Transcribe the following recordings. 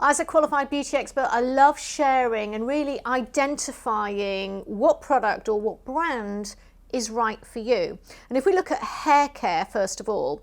As a qualified beauty expert, I love sharing and really identifying what product or what brand is right for you. And if we look at hair care, first of all,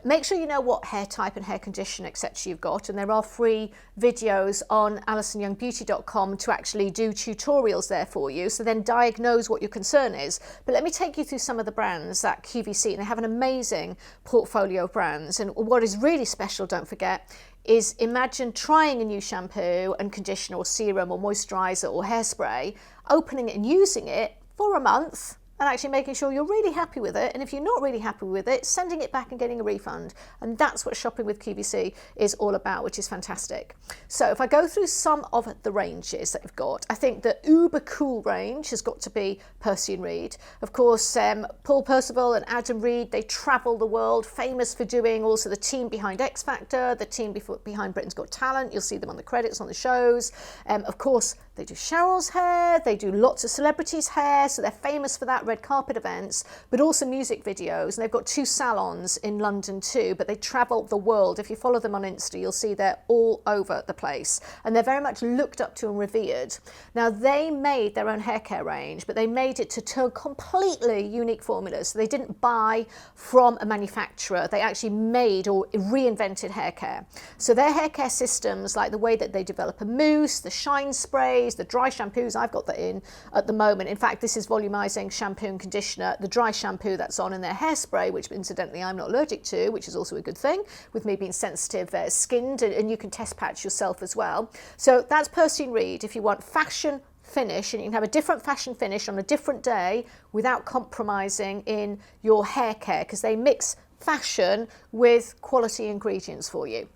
make sure you know what hair type and hair condition, etc. you've got. And there are free videos on AlisonYoungBeauty.com to actually do tutorials there for you. So then diagnose what your concern is. But let me take you through some of the brands at QVC. And they have an amazing portfolio of brands. And what is really special, don't forget, is imagine trying a new shampoo and conditioner or serum or moisturizer or hairspray, opening it and using it for a month, and actually making sure you're really happy with it. And if you're not really happy with it, sending it back and getting a refund. And that's what shopping with QVC is all about, which is fantastic. So if I go through some of the ranges that you've got, I think the uber cool range has got to be Percy and Reed. Of course, Paul Percival and Adam Reed, they travel the world, famous for doing also the team behind X Factor, the team behind Britain's Got Talent. You'll see them on the credits on the shows. Of course, they do Cheryl's hair, they do lots of celebrities' hair, so they're famous for that, red carpet events, but also music videos. And they've got 2 salons in London too, but they travel the world. If you follow them on Insta, you'll see they're all over the place. And they're very much looked up to and revered. Now, they made their own hair care range, but they made it to 2 completely unique formulas. So they didn't buy from a manufacturer. They actually made or reinvented hair care. So their hair care systems, like the way that they develop a mousse, the shine sprays, the dry shampoos, I've got that in at the moment. In fact, this is volumizing shampoo and conditioner, the dry shampoo that's on in their hairspray, which incidentally I'm not allergic to, which is also a good thing with me being sensitive skinned, and you can test patch yourself as well. So that's Percy and Reed if you want fashion finish, and you can have a different fashion finish on a different day without compromising in your hair care, because they mix fashion with quality ingredients for you.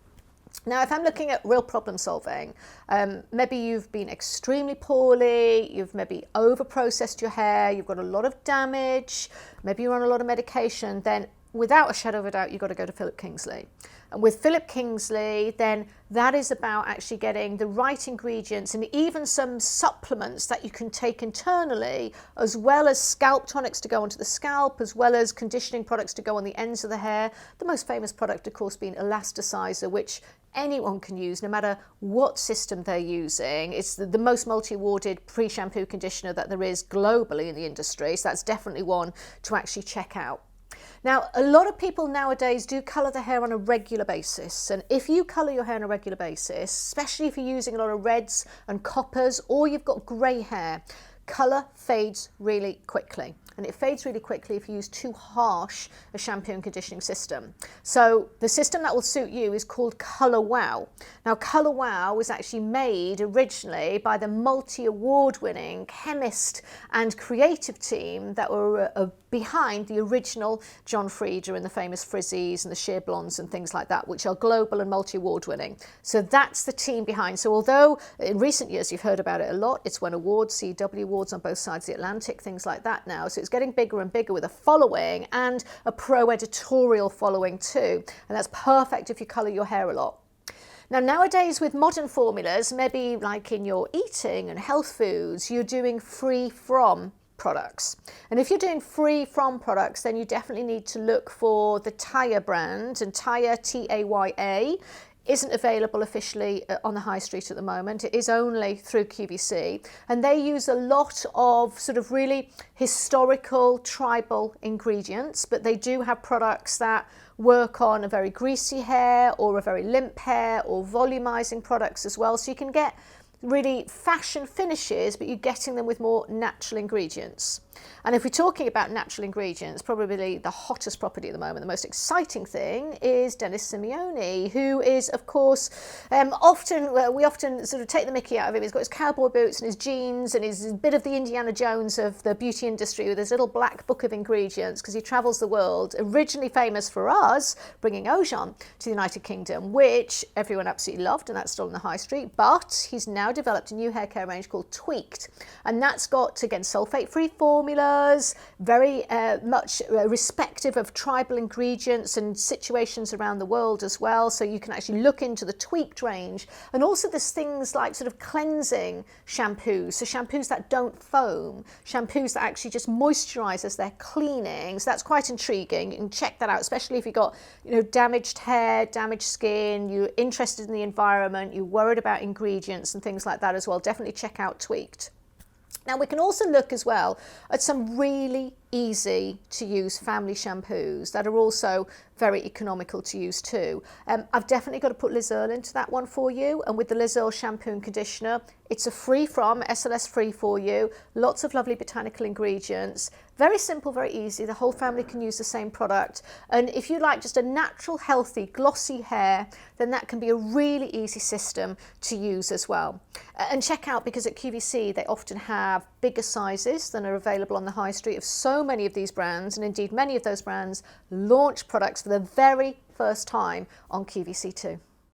Now, if I'm looking at real problem solving, maybe you've been extremely poorly, you've maybe over-processed your hair, you've got a lot of damage, maybe you're on a lot of medication, then without a shadow of a doubt, you've got to go to Philip Kingsley. And with Philip Kingsley, then that is about actually getting the right ingredients and even some supplements that you can take internally, as well as scalp tonics to go onto the scalp, as well as conditioning products to go on the ends of the hair. The most famous product, of course, being Elasticizer, which anyone can use no matter what system they're using. It's the most multi-awarded pre-shampoo conditioner that there is globally in the industry. So that's definitely one to actually check out. Now, a lot of people nowadays do colour their hair on a regular basis. And if you colour your hair on a regular basis, especially if you're using a lot of reds and coppers, or you've got grey hair, colour fades really quickly. And it fades really quickly if you use too harsh a shampoo and conditioning system. So the system that will suit you is called Colour Wow. Now, Colour Wow was actually made originally by the multi-award-winning chemist and creative team that were behind the original John Frieda and the famous Frizzies and the sheer blondes and things like that, which are global and multi-award-winning. So that's the team behind. So although in recent years you've heard about it a lot, it's won awards, CW awards on both sides of the Atlantic, things like that now. So it's getting bigger and bigger with a following and a pro editorial following too. And that's perfect if you colour your hair a lot. Now, nowadays with modern formulas, maybe like in your eating and health foods, you're doing free from products. And if you're doing free from products, then you definitely need to look for the Taya brand. And Taya, Taya, isn't available officially on the high street at the moment. It is only through QVC, and they use a lot of sort of really historical tribal ingredients, but they do have products that work on a very greasy hair or a very limp hair, or volumizing products as well. So you can get really fashion finishes, but you're getting them with more natural ingredients. And if we're talking about natural ingredients, probably the hottest property at the moment, the most exciting thing is Dennis Simeone, who is, of course, we often sort of take the mickey out of him. He's got his cowboy boots and his jeans and he's a bit of the Indiana Jones of the beauty industry with his little black book of ingredients, because he travels the world, originally famous for us, bringing Ojan to the United Kingdom, which everyone absolutely loved, and that's still on the high street. But he's now developed a new hair care range called Tweaked, and that's got, again, sulfate-free form, formulas, very much respective of tribal ingredients and situations around the world as well. So you can actually look into the tweaked range. And also there's things like sort of cleansing shampoos, so shampoos that don't foam, shampoos that actually just moisturize as they're cleaning. So that's quite intriguing. You can check that out, especially if you've got, you know, damaged hair, damaged skin, you're interested in the environment, you're worried about ingredients and things like that as well. Definitely check out Tweaked. Now we can also look as well at some really easy to use family shampoos that are also very economical to use too. I've definitely got to put Liz Earle into that one for you, and with the Liz Earle shampoo and conditioner, it's a free from, SLS free for you, lots of lovely botanical ingredients, very simple, very easy, the whole family can use the same product, and if you like just a natural, healthy, glossy hair, then that can be a really easy system to use as well. And check out, because at QVC they often have bigger sizes than are available on the high street of so many of these brands, and indeed many of those brands launch products for the very first time on QVC too.